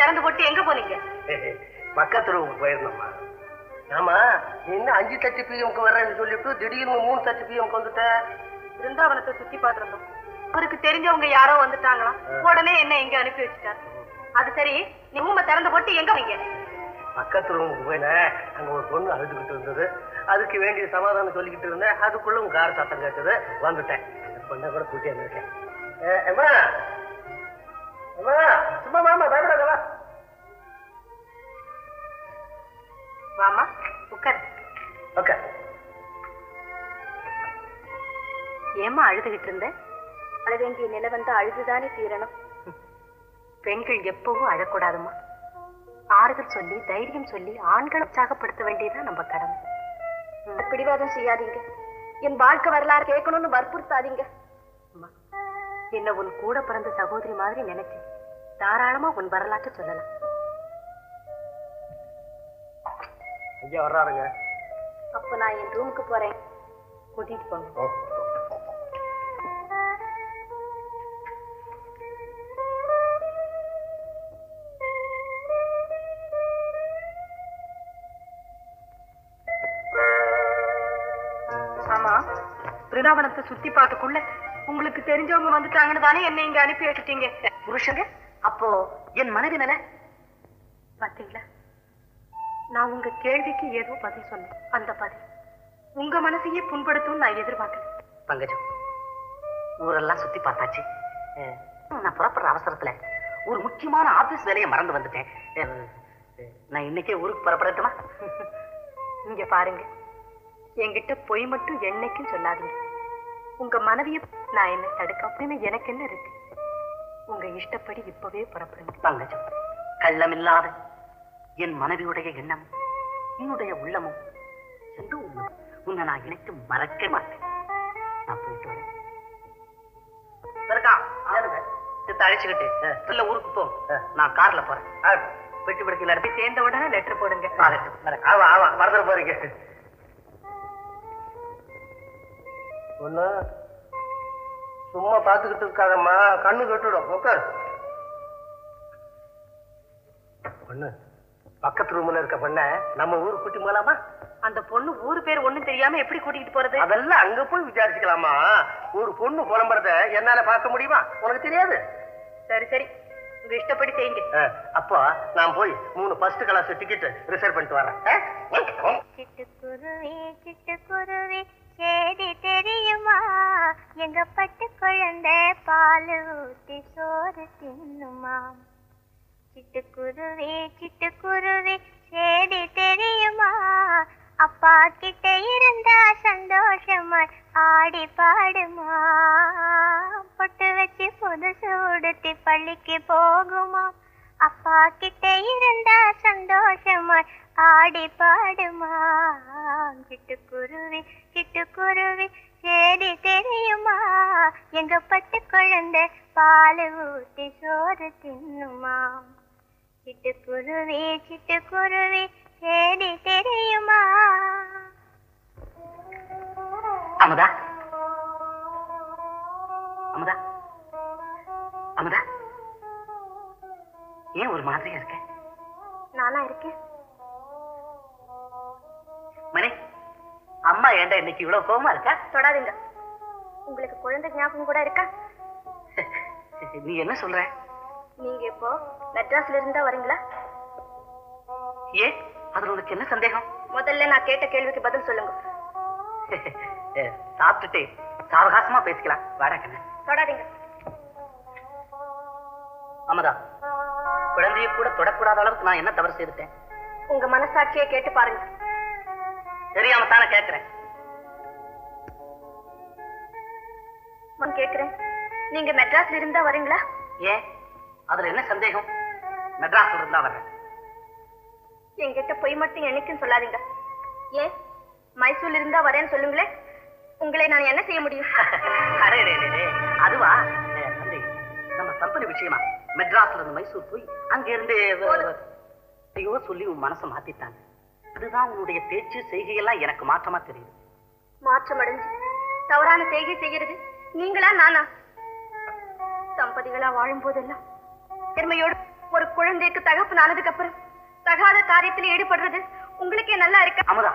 திறந்து போட்டு எங்க போனீங்க? பக்கத்து ரூமுக்கு போயிருந்தோம்மா. ஆமா, நீ இன்னும் 5:30 PM வர்றேன்னு சொல்லிட்டு திடீர்னு 3:30 PM வந்துட்ட. பிருந்தாவனத்தை சுத்தி பார்த்திருந்தோம். அவருக்கு தெரிஞ்சவங்க யாரோ வந்துட்டாங்களா, உடனே என்ன இங்க அனுப்பி வச்சுட்டாரு. அது சரி, நீ ரூம திறந்து போட்டு எங்க போனீங்க? பக்கத்து ரூமுக்கு போயின. அங்க ஒரு பொண்ணு அழுதுகிட்டு இருந்தது. அதுக்கு வேண்டிய சமாதானம் சொல்லிக்கிட்டு இருந்தேன். அதுக்குள்ள உங்க கார் சத்தம் கேட்டது, வந்துட்டேன். அந்த பொண்ணை கூட கூட்டி வந்திருக்கேன். சும்மா மாமா பயப்படாதவா. வாமா உட்கார். உட்கார். ஏமா அழுதுகிட்டு இருந்த? அழ வேண்டிய நிலை வந்து அழுதுதானே தீரணும். பெண்கள் எப்பவும் அழக்கூடாதுமா. ஆறுதல் சொல்லி தைரியம் சொல்லி ஆண்களை உற்சாகப்படுத்த வேண்டியதான் நம்ம கடமை. பிடிவாதம் செய்யாதீங்க. என் வாழ்க்கை வரலாறு கேட்கணும்னு வற்புறுத்தாதீங்க. என்ன உன் கூட பிறந்த சகோதரி மாதிரி நினைச்சு தாராளமா உன் வரலாற்றை சொல்லலாம். ஐயா வர்றாருங்க. அப்ப நான் என் ரூமுக்கு போறேன். கூட்டிட்டு போங்க. ஆமா, பிருந்தாவனத்தை சுத்தி பார்க்கக்குள்ள உங்களுக்கு தெரிஞ்சவங்க வந்துட்டாங்கன்னு தானே என்ன இங்க அனுப்பி வச்சுட்டீங்க. புருஷங்க, அப்போ என் மனைவி நிலை பாத்தீங்களா? நான் உங்க கேள்விக்கு ஏதோ பதில் சொன்னேன். அந்த பதில் உங்க மனசையே புண்படுத்தும் நான் எதிர்பார்க்கல. பங்கஜம், ஊரெல்லாம் சுத்தி பார்த்தாச்சு. நான் புறப்படுற அவசரத்துல ஒரு முக்கியமான ஆபீஸ் வேலையை மறந்து வந்துட்டேன். நான் இன்னைக்கே ஊருக்கு புறப்படட்டுமா? இங்க பாருங்க, என்கிட்ட பொய் மட்டும் என்னைக்கும் சொல்லாதீங்க. உங்க மனைவிய நான் என்ன தடுக்க அப்படின்னு எனக்கு என்ன இருக்கு? உங்க இஷ்டப்படி இப்பவே புறப்படுங்க. பங்கஜம், கள்ளமில்லாத என் மனைவியுடைய எண்ணம் என்னுடைய உள்ளமும் சென்று உன்னை நான் இணைத்து மறக்க மாட்டேன். நான் போயிட்டு வரேன். அழைச்சுக்கிட்டு ஊருக்கு போ. நான் கார்ல போறேன். பெட்டி படுக்கையில் எடுத்து சேர்ந்த உடனே லெட்டர் போடுங்க. மறந்துட போறீங்க. ஒண்ணு சும்மா பாத்துக்கிட்டு இருக்காதம்மா, கண்ணு கட்டுடும். உட்கார். பொண்ணு பக்கத்து ரூம்ல இருக்க பொண்ண நம்ம ஊருக்கு கூட்டி போலாமா? அந்த பொண்ணு ஊரு பேர் ஒண்ணும் தெரியாம எப்படி கூட்டிட்டு போறது? அதெல்லாம் அங்க போய் விசாரிச்சுக்கலாமா? ஒரு பொண்ணு புலம்புறத என்னால பார்க்க முடியுமா? உனக்கு தெரியாது. சரி சரி, உங்க இஷ்டப்படி செய்யுங்க. அப்போ நான் போய் 3 ஃபர்ஸ்ட் கிளாஸ் டிக்கெட் ரிசர்வ் பண்ணிட்டு வரேன். சிட்டுக்குருவி சிட்டுக்குருவி சேதி தெரியுமா? எங்க பட்டு குழந்தை பால் ஊத்தி சோறு தின்னுமா? சிட்டுக்குருவி சிட்டுக்குருவி சேதி தெரியுமா? அப்பா கிட்ட இருந்தா சந்தோஷமா ஆடி பாடுமா? பொட்டு வச்சு புதுசு உடுத்தி பள்ளிக்கு போகுமா? அப்பா கிட்ட இருந்தா சந்தோஷமா ஆடி பாடுமா? சிட்டுக்குருவி சிட்டுக்குருவி சேதி தெரியுமா? எங்க பட்டு குழந்தை பால் ஊத்தி சோறு தின்னுமா? சிட்டுக்குருவி சிட்டுக்குருவி சேதி தெரியுமா? அமுதா, அமுதா, அமுதா, ஏன் ஒரு மாதிரியா இருக்க? நானா இருக்கேன். மணி, அம்மா ஏண்டா இன்னைக்கு இவ்வளவு கோவமா இருக்கா? தொடாதீங்க. உங்களுக்கு குழந்தை ஞாபகம் கூட இருக்கா? நீ என்ன சொல்ற? நீங்க இப்போ மெட்ராஸ்ல இருந்தா வரீங்களா? ஏன், அதுல உனக்கு என்ன சந்தேகம்? முதல்ல நான் கேட்ட கேள்விக்கு பதில் சொல்லுங்க. சாப்பிட்டுட்டு சாவகாசமா பேசிக்கலாம். வாடா கண்ணு. தொடாதீங்க. அமதா, குழந்தைய கூட தொடக்கூடாத அளவுக்கு நான் என்ன தவறு செய்துட்டேன்? உங்க மனசாட்சியை கேட்டு பாருங்க. தெரியாம தானே கேட்கிறேன். கேட்கிறேன், நீங்க மெட்ராஸ்ல இருந்தா வரீங்களா? ஏன், அதுல என்ன சந்தேகம்? மெட்ராஸ்ல இருந்தா வர்றேன். என்கிட்ட பொய் மட்டும் என்னைக்கும் சொல்லாதீங்க. ஏன், மைசூர்ல இருந்தா வரேன்னு சொல்லுங்களே. உங்களை நான் என்ன செய்ய முடியும்? அதுவா, நம்ம கம்பெனி விஷயமா மெட்ராஸ்ல இருந்து மைசூர் போய் அங்க இருந்து ஐயோ சொல்லி உன் மனசை மாத்திட்டாங்க. அதுதான் உன்னுடைய பேச்சு செய்கையெல்லாம் எனக்கு மாற்றமா தெரியுது. மாற்றம் அடைஞ்சு தவறான செய்கை செய்கிறது நீங்களா நானா? தம்பதிகளா வாழும் போதெல்லாம் பெருமையோடு ஒரு குழந்தைக்கு தகப்பன் ஆனதுக்கு அப்புறம் தகாத காரியத்தில் ஈடுபடுறது உங்களுக்கே நல்லா இருக்கு. அமுதா,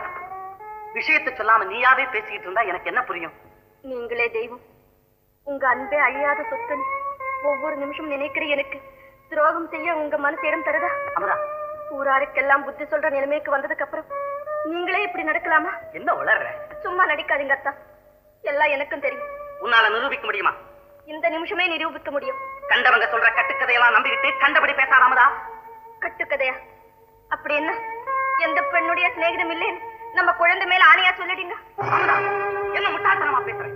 விஷயத்தை சொல்லாம நீயாவே பேசிக்கிட்டு இருந்தா எனக்கு என்ன புரியும்? நீங்களே தெய்வம். உங்க அன்பே அழியாத சொத்துன்னு ஒவ்வொரு நிமிஷம் நினைக்கிற எனக்கு துரோகம் செய்ய உங்க மனசு இடம் தருதா? அமுதா, ஊராருக்கெல்லாம் புத்தி சொல்ற நிலைமைக்கு வந்ததுக்கு அப்புறம் நீங்களே இப்படி நடக்கலாமா? என்ன உளர்ற? சும்மா நடிக்காதீங்க அத்தா. எல்லாம் எனக்கும் தெரியும். உன்னால நிரூபிக்க முடியுமா? இந்த நிமிஷமே நிரூபிக்க முடியும். கண்டவங்க சொல்ற கட்டுக்கதையெல்லாம் நம்பிக்கிட்டு கண்டபடி பேசாத அமுதா. கட்டுக்கதையா? அப்படி என்ன? எந்த பெண்ணுடைய சிநேகிதம் இல்லைன்னு நம்ம குழந்தை மேல ஆணையா சொல்லிடுங்க. அமுதா, என்ன முட்டாள்தனமா பேசுறேன்?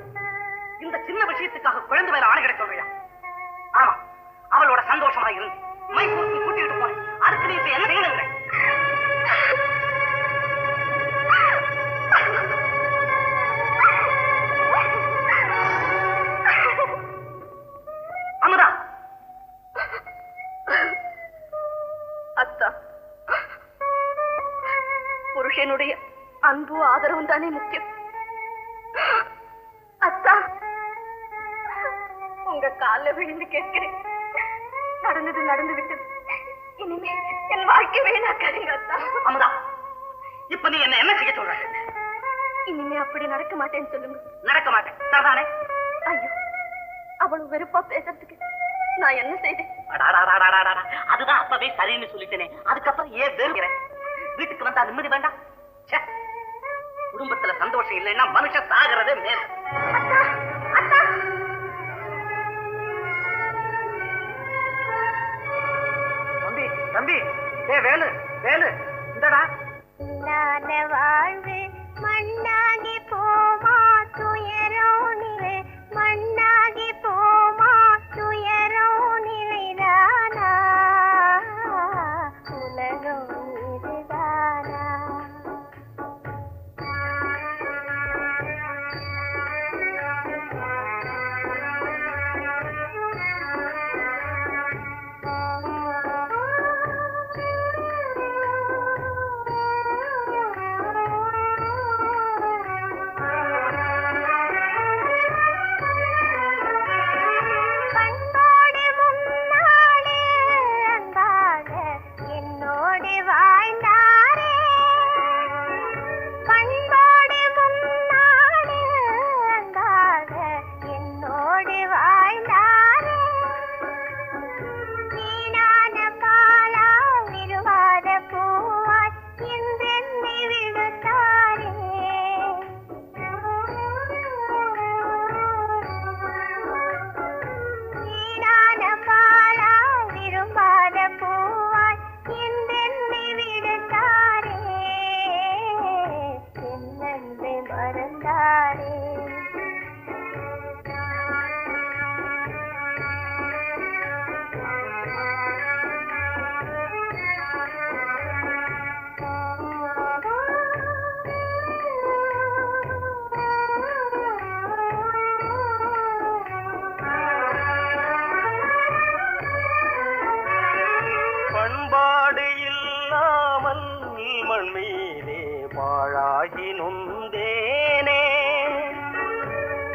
இந்த சின்ன விஷயத்துக்காக குழந்தை மேல ஆணை கிடைக்க சொல்றியா? ஆமா, அவளோட சந்தோஷமா இருந்து மைசூருக்கு கூட்டிட்டு போனேன். அதுக்கு நீ இப்ப என்ன செய்யணுங்கிற? அமுதா, அத்தா, புருஷனுடைய அன்பு ஆதரவும் தானே முக்கியம். அத்தா, உங்க கால்ல விழுந்து கேட்கிறேன். நடந்தது நடந்து விட்டது. இனிமே என் வாழ்க்கை வீணாக்காதீங்க அத்தா. அமுதா, இப்ப நீ என்ன செய்ய சொல்ற? இனிமே அப்படி நடக்க மாட்டேன்னு சொல்லுங்க. நடக்க மாட்டேன், சரிதானே? ஐயோ, அவ்வளவு வெறுப்பா பேசுறதுக்கு நான் என்ன செய்தேன்? அதுதான் அப்பவே சரின்னு சொல்லிட்டேனே. அதுக்கப்புறம் ஏன் வெறுக்கிறேன்? வீட்டுக்கு வந்தா நிம்மதி வேண்டாம்? குடும்பத்துல சந்தோஷம் இல்லைன்னா மனுஷன் சாகிறதே மேல. தம்பி தம்பி, ஏ வேலு வேலு, இந்தடா. வாழ்வு மண்ணாகி போமா துயரோ நிலை, மண்ணாகி போமா துயரோ நிலைதானா, உலகம் இதுதானா?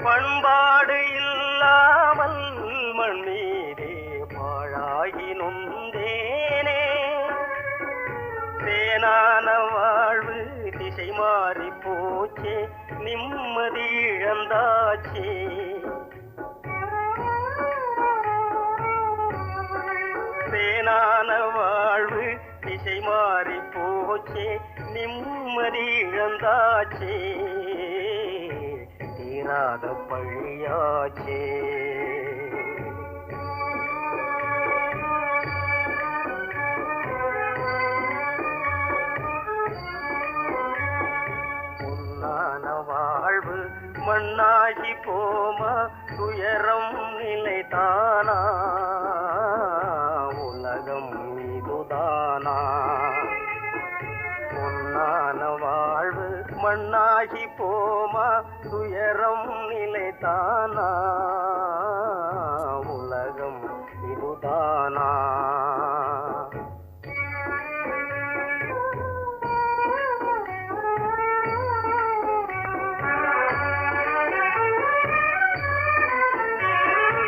பண்பாடு இல்லாமல் மண் மீதே பாழாகி நொந்தேனே. தேனான வாழ்வு திசை மாறி போச்சே, நிம்மதி இழந்தாச்சே. தேனான வாழ்வு திசை மாறி போச்சே, நிம்மதி இழந்தாச்சே. தீராத பழியாச்சே. பொன்னான வாழ்வு மண்ணாகி போமா, துயரம் நிலைதானா, உலகம் இதுதானா. பொன்னான வாழ்வு மண்ணாகி போமா, துயரம் நிலைதானா.